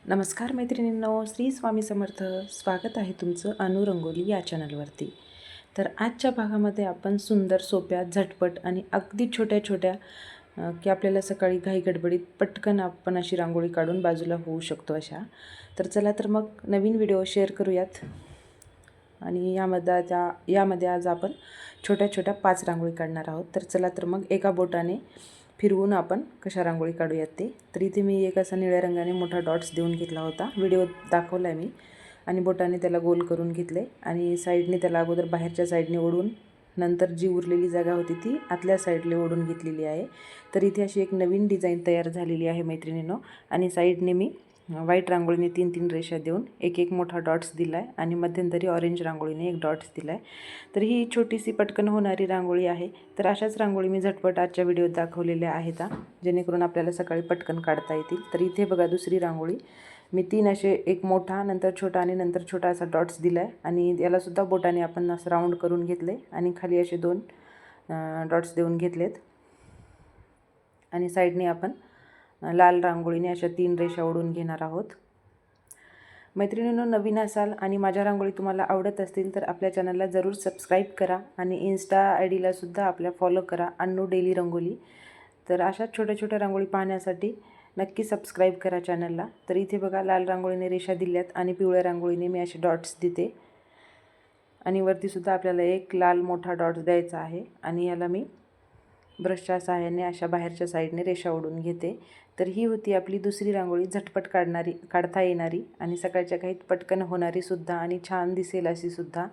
नमस्कार मैत्रिणींनो, श्री स्वामी समर्थ. स्वागत आहे तुमचं अनु रंगोली या चॅनलवरती. तर आजच्या भागामध्ये आपण सुंदर, सोप्या, झटपट आणि अगदी छोट्या-छोट्या की आपल्याला सकाळी घाई गडबडीत पटकन आपण अशी रांगोळी काढून बाजूला होऊ शकतो अशा. तर चला तर मग नवीन व्हिडिओ शेअर करूयात. आणि यामध्ये आज आपण छोट्या-छोट्या 5 रांगोळी काढणार आहोत. तर चला तर मग एका बोटाने फिरवून आपण कशा रांगोळी काढूयात ते. तर इथे मी एक असा निळ्या रंगाने मोठा डॉट्स देऊन घेतला होता, व्हिडिओ दाखवला आहे मी. आणि बोटाने त्याला गोल करून घेतले आणि साईडने त्याला अगोदर बाहेरच्या साईडने ओढून नंतर जी उरलेली जागा होती ती आतल्या साईडला ओढून घेतलेली आहे. तर इथे अशी एक नवीन डिझाईन तयार झालेली आहे मैत्रिणींनो. आणि साईडने मी व्हाईट रांगोळीने 3-3 रेषा देऊन एक मोठा डॉट्स दिला आहे आणि मध्यंतरी ऑरेंज रांगोळीने एक डॉट्स दिला आहे. तर ही छोटीशी पटकन होणारी रांगोळी आहे. तर अशाच रांगोळी मी झटपट आजच्या व्हिडिओत दाखवलेल्या आहेत जेणेकरून आपल्याला सकाळी पटकन काढता येतील. तर इथे बघा दुसरी रांगोळी मी 3 असे एक मोठा, नंतर छोटा आणि नंतर छोटा असा डॉट्स दिला आहे आणि यालासुद्धा बोटाने आपण असं राऊंड करून घेतले आणि खाली असे 2 डॉट्स देऊन घेतलेत. आणि साईडने आपण लाल रांगोळीने अशा 3 रेषा ओढून घेणार आहोत. मैत्रिणींनो, नवीन असाल आणि माझ्या रांगोळी तुम्हाला आवडत असतील तर आपल्या चॅनलला जरूर सबस्क्राईब करा आणि इन्स्टा ID सुद्धा आपल्या फॉलो करा, अन्नू डेली रंगोली. तर अशा छोट्या छोट्या रांगोळी पाहण्यासाठी नक्की सबस्क्राईब करा चॅनलला. तर इथे बघा लाल रांगोळीने रेषा दिल्यात आणि पिवळ्या रांगोळीने मी असे डॉट्स देते आणि वरतीसुद्धा आपल्याला एक लाल मोठा डॉट्स द्यायचा आहे आणि याला मी ब्रशच्या सहाय्याने अशा बाहेरच्या साईडने रेषा ओढून घेते. तर ही होती आपली दुसरी रांगोळी, झटपट काढता येणारी आणि सकाळच्या घाईत पटकन होणारी सुद्धा आणि छान दिसेल अशी सुद्धा.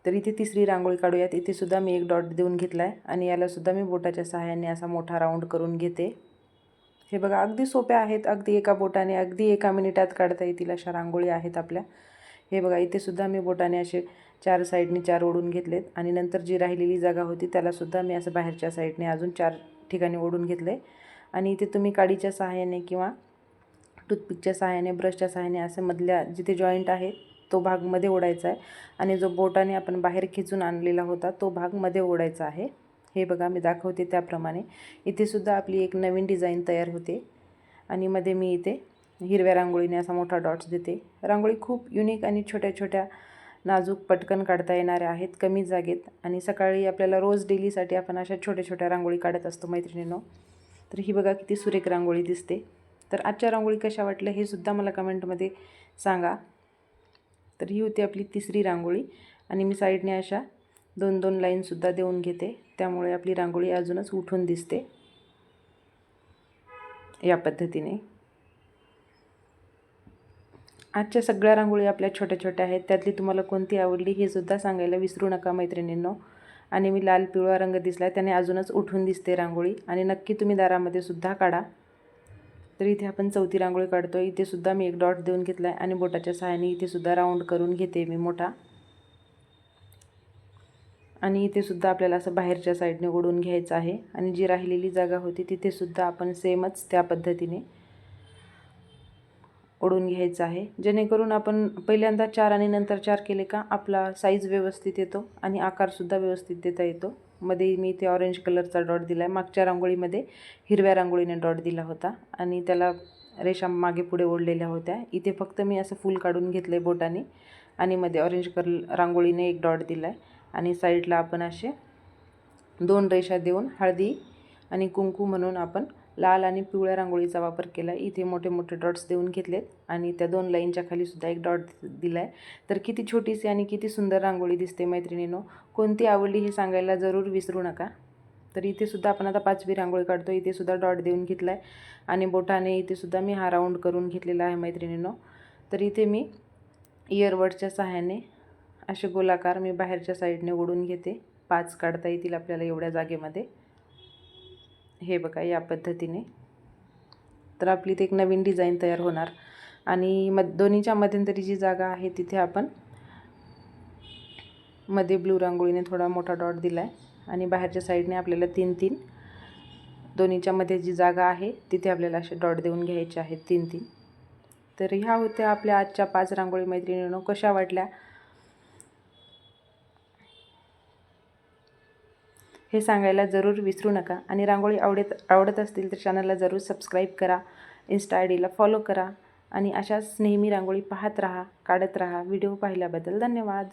तर इथे तिसरी रांगोळी काढूयात. इथे सुद्धा मी एक डॉट देऊन घेतला आहे आणि यालासुद्धा मी बोटाच्या सहाय्याने असा मोठा राऊंड करून घेते. हे बघा अगदी सोप्या आहेत, अगदी एका बोटाने अगदी 1 मिनिटात काढता येतील अशा रांगोळी आहेत आपल्या. हे बघा इथे सुद्धा मी बोटाने असे 4 साईडने 4 ओढून घेतलेत आणि नंतर जी राहिलेली जागा होती त्यालासुद्धा मी असं बाहेरच्या साईडने अजून 4 ठिकाणी ओढून घेतले. आणि इथे तुम्ही काडीच्या सहाय्याने किंवा टूथपिकच्या सहाय्याने, ब्रशच्या सहाय्याने असं मधल्या जिथे जॉईंट आहे तो भाग मध्ये ओढायचा आहे आणि जो बोटाने आपण बाहेर खिचून आणलेला होता तो भाग मध्ये ओढायचा आहे. हे बघा मी दाखवते त्याप्रमाणे. इथे सुद्धा आपली एक नवीन डिझाईन तयार होते आणि मध्ये मी इथे हिरव्या रांगोळीने असा मोठा डॉट्स देते. रांगोळी खूप युनिक आणि छोट्या छोट्या नाजूक पटकन काढता येणाऱ्या आहेत, कमी जागेत. आणि सकाळी आपल्याला रोज डेलीसाठी आपण अशा छोट्या छोट्या रांगोळी काढत असतो मैत्रिणींनो. तर ही बघा किती सुरेख रांगोळी दिसते. तर आजच्या रांगोळी कशा वाटल्या हे सुद्धा मला कमेंटमध्ये सांगा. तर ही होती आपली तिसरी रांगोळी आणि मी साईडने अशा 2-2 लाईनसुद्धा देऊन घेते, त्यामुळे आपली रांगोळी अजूनच उठून दिसते या पद्धतीने. आजच्या सगळ्या रांगोळी आपल्या छोट्या छोट्या आहेत, त्यातली तुम्हाला कोणती आवडली हे सुद्धा सांगायला विसरू नका मैत्रिणींनो. आणि मी लाल पिवळा रंग दिसला त्याने अजूनच उठून दिसते रांगोळी आणि नक्की तुम्ही दारामध्ये सुद्धा काढा. तर इथे आपण चौथी रांगोळी काढतो. इथे सुद्धा मी एक डॉट देऊन घेतला आहे आणि बोटाच्या सहाय्याने इथे सुद्धा राऊंड करून घेते मी मोठा. आणि इथे सुद्धा आपल्याला असं बाहेरच्या साईडने ओढून घ्यायचं आहे आणि जी राहिलेली जागा होती तिथे सुद्धा आपण सेमच त्या पद्धतीने ओढून घ्यायचं आहे, जेणेकरून आपण पहिल्यांदा 4 आणि नंतर 4 केले का आपला साईज व्यवस्थित येतो आणि आकारसुद्धा व्यवस्थित देता येतो. मध्ये मी इथे ऑरेंज कलरचा डॉट दिला आहे. मागच्या रांगोळीमध्ये हिरव्या रांगोळीने डॉट दिला होता आणि त्याला रेषा मागे पुढे ओढलेल्या होत्या. इथे फक्त मी असं फूल काढून घेतलं आहे बोटाने आणि मध्ये ऑरेंज रांगोळीने एक डॉट दिला आहे आणि साईडला आपण असे 2 रेषा देऊन हळदी आणि कुंकू म्हणून आपण लाल आणि पिवळ्या रांगोळीचा वापर केला. इथे मोठे मोठे डॉट्स देऊन घेतलेत आणि त्या 2 लाईनच्या खाली सुद्धा एक डॉट दिला आहे. तर किती छोटीशी आणि किती सुंदर रांगोळी दिसते मैत्रिणींनो. कोणती आवडली हे सांगायला जरूर विसरू नका. तर इथे सुद्धा आपण आता 5वी रांगोळी काढतो. इथे सुद्धा डॉट देऊन घेतला आहे आणि बोटाने इथे सुद्धा मी हा राऊंड करून घेतलेला आहे मैत्रिणींनो. तर इथे मी इयरबडच्या सहाय्याने असे गोलाकार मी बाहेरच्या साईडने ओढून घेते. 5 काढता येतील आपल्याला एवढ्या जागेमध्ये. हे बघा या पद्धतीने. तर आपली ते एक नवीन डिझाईन तयार होणार आणि दोन्हीच्या मध्यंतरी जी जागा आहे तिथे आपण मध्ये ब्लू रांगोळीने थोडा मोठा डॉट दिला आहे आणि बाहेरच्या साईडने आपल्याला 3-3 दोन्हीच्या मध्ये जी जागा आहे तिथे आपल्याला असे डॉट देऊन घ्यायचे आहेत 3-3. तर ह्या होत्या आपल्या आजच्या 5 रांगोळी मैत्रिणींनो. कशा वाटल्या हे सांगायला जरूर विसरू नका आणि रांगोळी आवडत असतील तर चॅनलला जरूर सबस्क्राईब करा, इन्स्टा ID ला फॉलो करा आणि अशाच नेहमी रांगोळी पाहत राहा, काढत राहा. व्हिडिओ पाहिल्याबद्दल धन्यवाद.